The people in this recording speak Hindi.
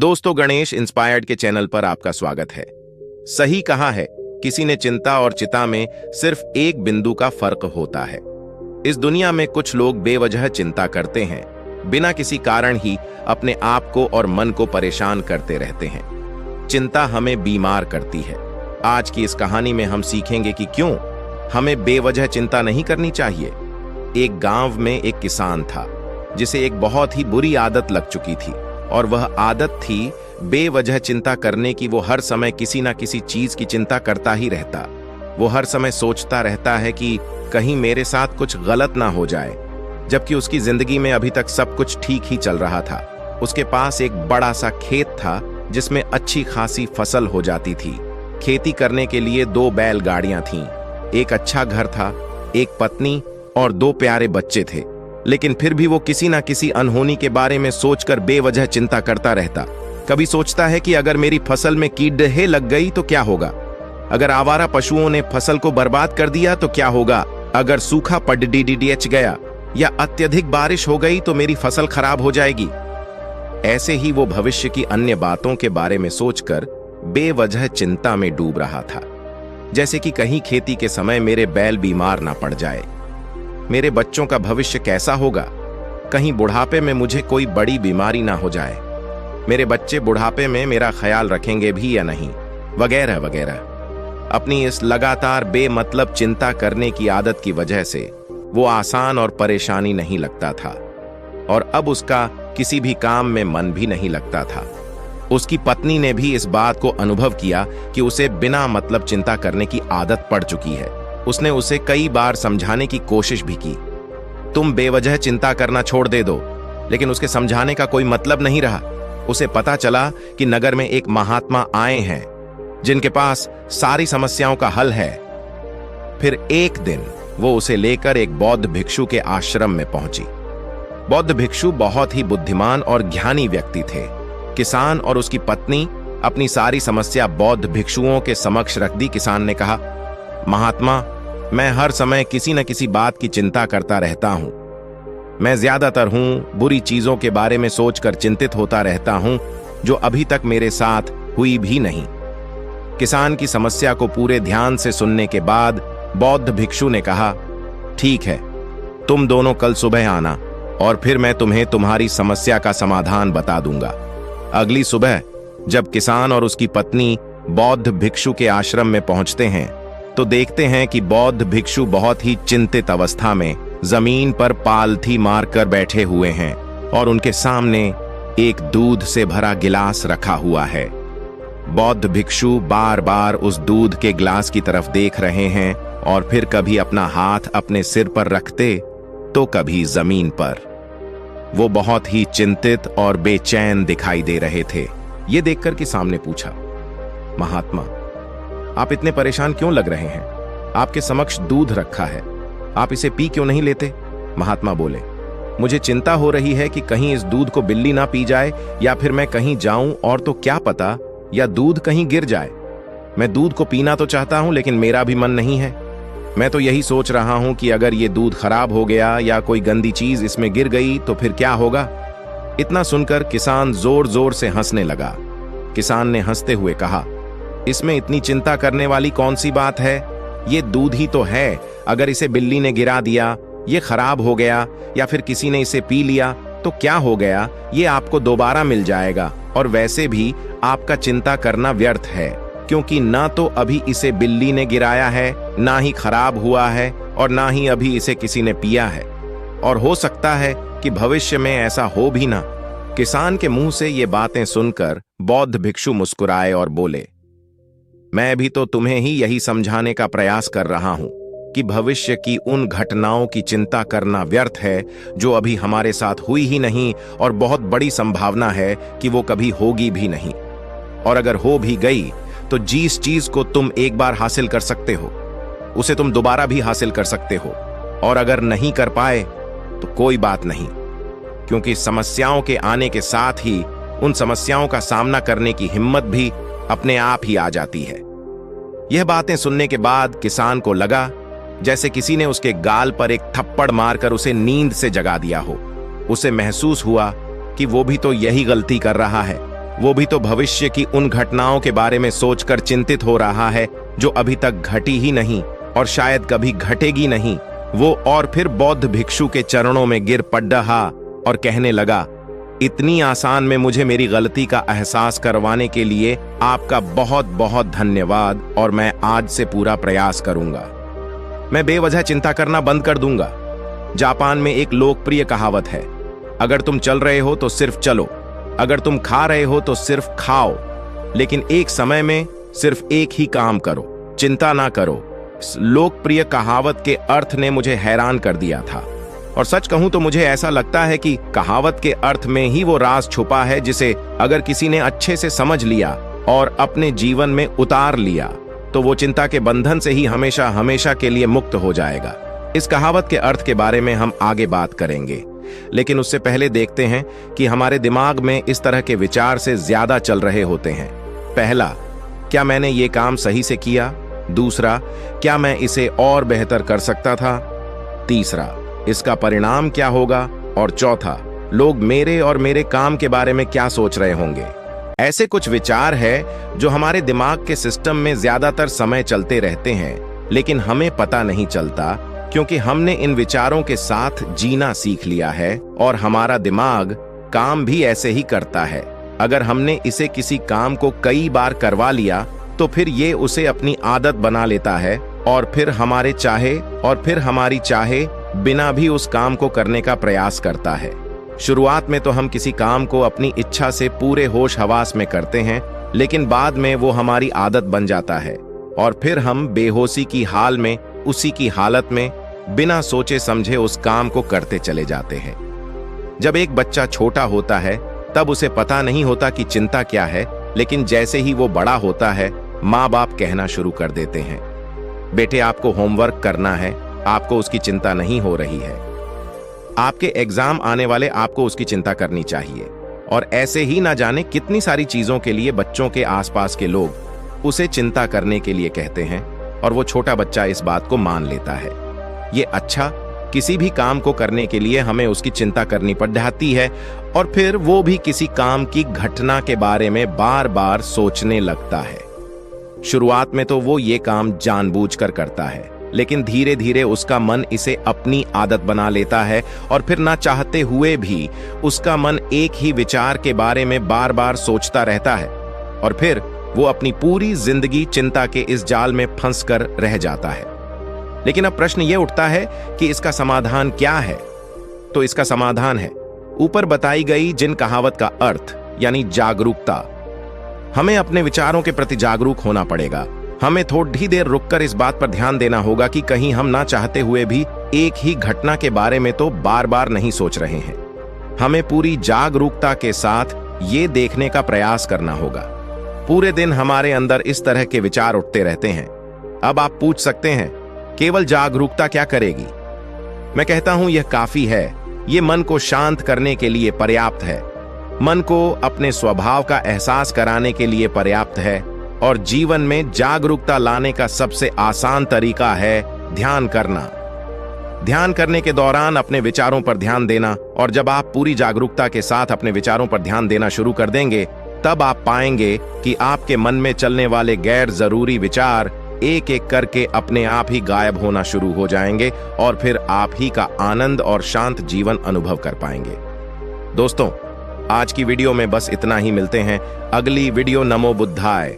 दोस्तों, गणेश इंस्पायर्ड के चैनल पर आपका स्वागत है। सही कहा है, किसी ने चिंता और चिता में सिर्फ एक बिंदु का फर्क होता है। इस दुनिया में कुछ लोग बेवजह चिंता करते हैं, बिना किसी कारण ही अपने आप को और मन को परेशान करते रहते हैं। चिंता हमें बीमार करती है। आज की इस कहानी में हम सीखेंगे कि क्यों हमें बेवजह चिंता नहीं करनी चाहिए। एक गांव में एक किसान था जिसे एक बहुत ही बुरी आदत लग चुकी थी, और वह आदत थी बेवजह चिंता करने की। वो हर समय किसी ना किसी चीज की चिंता करता ही रहता। वो हर समय सोचता रहता है कि कहीं मेरे साथ कुछ गलत ना हो जाए, जबकि उसकी जिंदगी में अभी तक सब कुछ ठीक ही चल रहा था। उसके पास एक बड़ा सा खेत था जिसमें अच्छी खासी फसल हो जाती थी। खेती करने के लिए 2 बैलगाड़ियां थीं, एक अच्छा घर था, एक पत्नी और 2 प्यारे बच्चे थे। लेकिन फिर भी वो किसी ना किसी अनहोनी के बारे में सोचकर बेवजह चिंता करता रहता। कभी सोचता है कि अगर मेरी फसल में कीड़े लग गई तो क्या होगा, अगर आवारा पशुओं ने फसल को बर्बाद कर दिया तो क्या होगा, अगर सूखा पड़ गया या अत्यधिक बारिश हो गई तो मेरी फसल खराब हो जाएगी। ऐसे ही वो भविष्य की अन्य बातों के बारे में सोचकर बेवजह चिंता में डूब रहा था। जैसे कि कहीं खेती के समय मेरे बैल बीमार ना पड़ जाए, मेरे बच्चों का भविष्य कैसा होगा, कहीं बुढ़ापे में मुझे कोई बड़ी बीमारी ना हो जाए, मेरे बच्चे बुढ़ापे में मेरा ख्याल रखेंगे भी या नहीं, वगैरह वगैरह। अपनी इस लगातार बेमतलब चिंता करने की आदत की वजह से वो आसान और परेशानी नहीं लगता था, और अब उसका किसी भी काम में मन भी नहीं लगता था। उसकी पत्नी ने भी इस बात को अनुभव किया कि उसे बिना मतलब चिंता करने की आदत पड़ चुकी है। उसने उसे कई बार समझाने की कोशिश भी की, तुम बेवजह चिंता करना छोड़ दे दो, लेकिन उसके समझाने का कोई मतलब नहीं रहा। उसे पता चला कि नगर में एक महात्मा आए हैं जिनके पास सारी समस्याओं का हल है। फिर एक दिन वो उसे लेकर एक बौद्ध भिक्षु के आश्रम में पहुंची। बौद्ध भिक्षु बहुत ही बुद्धिमान और ज्ञानी व्यक्ति थे। किसान और उसकी पत्नी अपनी सारी समस्या बौद्ध भिक्षुओं के समक्ष रख दी। किसान ने कहा, महात्मा, मैं हर समय किसी न किसी बात की चिंता करता रहता हूं। मैं ज्यादातर बुरी चीजों के बारे में सोचकर चिंतित होता रहता हूं, जो अभी तक मेरे साथ हुई भी नहीं। किसान की समस्या को पूरे ध्यान से सुनने के बाद बौद्ध भिक्षु ने कहा, ठीक है, तुम दोनों कल सुबह आना और फिर मैं तुम्हें तुम्हारी समस्या का समाधान बता दूंगा। अगली सुबह जब किसान और उसकी पत्नी बौद्ध भिक्षु के आश्रम में पहुंचते हैं तो देखते हैं कि बौद्ध भिक्षु बहुत ही चिंतित अवस्था में जमीन पर पालथी मारकर बैठे हुए हैं, और उनके सामने एक दूध से भरा गिलास रखा हुआ है। बौद्ध भिक्षु बार बार उस दूध के गिलास की तरफ देख रहे हैं, और फिर कभी अपना हाथ अपने सिर पर रखते तो कभी जमीन पर। वो बहुत ही चिंतित और बेचैन दिखाई दे रहे थे। ये देखकर कि सामने पूछा, महात्मा, आप इतने परेशान क्यों लग रहे हैं? आपके समक्ष दूध रखा है, आप इसे पी क्यों नहीं लेते? महात्मा बोले, मुझे चिंता हो रही है कि कहीं इस दूध को बिल्ली ना पी जाए, या फिर मैं कहीं जाऊं और तो क्या पता, या दूध कहीं गिर जाए। मैं दूध को पीना तो चाहता हूं, लेकिन मेरा भी मन नहीं है। मैं तो यही सोच रहा हूं कि अगर ये दूध खराब हो गया या कोई गंदी चीज इसमें गिर गई तो फिर क्या होगा? इतना सुनकर किसान जोर जोर से हंसने लगा। किसान ने हंसते हुए कहा, इसमें इतनी चिंता करने वाली कौन सी बात है? ये दूध ही तो है। अगर इसे बिल्ली ने गिरा दिया, ये खराब हो गया, या फिर किसी ने इसे पी लिया तो क्या हो गया? ये आपको दोबारा मिल जाएगा, और वैसे भी आपका चिंता करना व्यर्थ है, क्योंकि ना तो अभी इसे बिल्ली ने गिराया है, ना ही खराब हुआ है, और ना ही अभी इसे किसी ने पिया है, और हो सकता है कि भविष्य में ऐसा हो भी ना। किसान के मुंह से ये बातें सुनकर बौद्ध भिक्षु मुस्कुराए और बोले, मैं भी तो तुम्हें ही यही समझाने का प्रयास कर रहा हूं कि भविष्य की उन घटनाओं की चिंता करना व्यर्थ है जो अभी हमारे साथ हुई ही नहीं, और बहुत बड़ी संभावना है कि वो कभी होगी भी नहीं। और अगर हो भी गई तो जिस चीज को तुम एक बार हासिल कर सकते हो, उसे तुम दोबारा भी हासिल कर सकते हो, और अगर नहीं कर पाए तो कोई बात नहीं, क्योंकि समस्याओं के आने के साथ ही उन समस्याओं का सामना करने की हिम्मत भी अपने आप ही आ जाती है। यह बातें सुनने के बाद किसान को लगा जैसे किसी ने उसके गाल पर एक थप्पड़ मारकर उसे नींद से जगा दिया हो। उसे महसूस हुआ कि वो भी तो यही गलती कर रहा है। वो भी तो भविष्य की उन घटनाओं के बारे में सोचकर चिंतित हो रहा है जो अभी तक घटी ही नहीं और शायद कभी घटेगी नहीं। वो और फिर बौद्ध भिक्षु के चरणों में गिर पड़ा और कहने लगा, इतनी आसान में मुझे मेरी गलती का एहसास करवाने के लिए आपका बहुत बहुत धन्यवाद, और मैं आज से पूरा प्रयास करूंगा। मैं बेवजह चिंता करना बंद कर दूंगा। जापान में एक लोकप्रिय कहावत है, अगर तुम चल रहे हो तो सिर्फ चलो, अगर तुम खा रहे हो तो सिर्फ खाओ, लेकिन एक समय में सिर्फ एक ही काम करो, चिंता ना करो। इस लोकप्रिय कहावत के अर्थ ने मुझे हैरान कर दिया था, और सच कहूं तो मुझे ऐसा लगता है कि कहावत के अर्थ में ही वो राज छुपा है जिसे अगर किसी ने अच्छे से समझ लिया और अपने जीवन में उतार लिया तो वो चिंता के बंधन से ही हमेशा हमेशा के लिए मुक्त हो जाएगा। इस कहावत के अर्थ के बारे में हम आगे बात करेंगे, लेकिन उससे पहले देखते हैं कि हमारे दिमाग में इस तरह के विचार से ज्यादा चल रहे होते हैं। पहला, क्या मैंने ये काम सही से किया? दूसरा, क्या मैं इसे और बेहतर कर सकता था? तीसरा, इसका परिणाम क्या होगा? और चौथा, लोग मेरे और मेरे काम के बारे में क्या सोच रहे होंगे? ऐसे कुछ विचार है जो हमारे दिमाग के सिस्टम में ज्यादातर समय चलते रहते हैं, लेकिन हमें पता नहीं चलता क्योंकि हमने इन विचारों के साथ जीना सीख लिया है और हमारा दिमाग काम भी ऐसे ही करता है। अगर हमने इसे किसी काम को कई बार करवा लिया तो फिर ये उसे अपनी आदत बना लेता है और फिर हमारी चाहे बिना भी उस काम को करने का प्रयास करता है। शुरुआत में तो हम किसी काम को अपनी इच्छा से पूरे होश हवास में करते हैं, लेकिन बाद में वो हमारी आदत बन जाता है और फिर हम बेहोशी की हाल में, उसी की हालत में बिना सोचे समझे उस काम को करते चले जाते हैं। जब एक बच्चा छोटा होता है तब उसे पता नहीं होता कि चिंता क्या है, लेकिन जैसे ही वो बड़ा होता है माँ बाप कहना शुरू कर देते हैं, बेटे आपको होमवर्क करना है, आपको उसकी चिंता नहीं हो रही है। आपके एग्जाम आने वाले, आपको उसकी चिंता करनी चाहिए। और ऐसे ही ना जाने कितनी सारी चीजों के लिए बच्चों के आसपास के लोग उसे चिंता करने के लिए कहते हैं और वो छोटा बच्चा इस बात को मान लेता है। ये अच्छा, किसी भी काम को करने के लिए हमें उसकी चिंता करनी पड़ जाती है और फिर वो भी किसी काम की घटना के बारे में बार बार सोचने लगता है। शुरुआत में तो वो ये काम जानबूझकर करता है, लेकिन धीरे धीरे उसका मन इसे अपनी आदत बना लेता है और फिर ना चाहते हुए भी उसका मन एक ही विचार के बारे में बार बार सोचता रहता है और फिर वो अपनी पूरी जिंदगी चिंता के इस जाल में फंसकर रह जाता है। लेकिन अब प्रश्न ये उठता है कि इसका समाधान क्या है? तो इसका समाधान है ऊपर बताई गई जिन कहावत का अर्थ, यानी जागरूकता। हमें अपने विचारों के प्रति जागरूक होना पड़ेगा। हमें थोड़ी देर रुककर इस बात पर ध्यान देना होगा कि कहीं हम ना चाहते हुए भी एक ही घटना के बारे में तो बार बार नहीं सोच रहे हैं। हमें पूरी जागरूकता के साथ ये देखने का प्रयास करना होगा। पूरे दिन हमारे अंदर इस तरह के विचार उठते रहते हैं। अब आप पूछ सकते हैं, केवल जागरूकता क्या करेगी? मैं कहता हूं यह काफी है। ये मन को शांत करने के लिए पर्याप्त है, मन को अपने स्वभाव का एहसास कराने के लिए पर्याप्त है और जीवन में जागरूकता लाने का सबसे आसान तरीका है ध्यान करना। ध्यान करने के दौरान अपने विचारों पर ध्यान देना, और जब आप पूरी जागरूकता के साथ अपने विचारों पर ध्यान देना शुरू कर देंगे तब आप पाएंगे कि आपके मन में चलने वाले गैर जरूरी विचार एक एक करके अपने आप ही गायब होना शुरू हो जाएंगे और फिर आप ही का आनंद और शांत जीवन अनुभव कर पाएंगे। दोस्तों, आज की वीडियो में बस इतना ही। मिलते हैं अगली वीडियो। नमो बुद्धाय।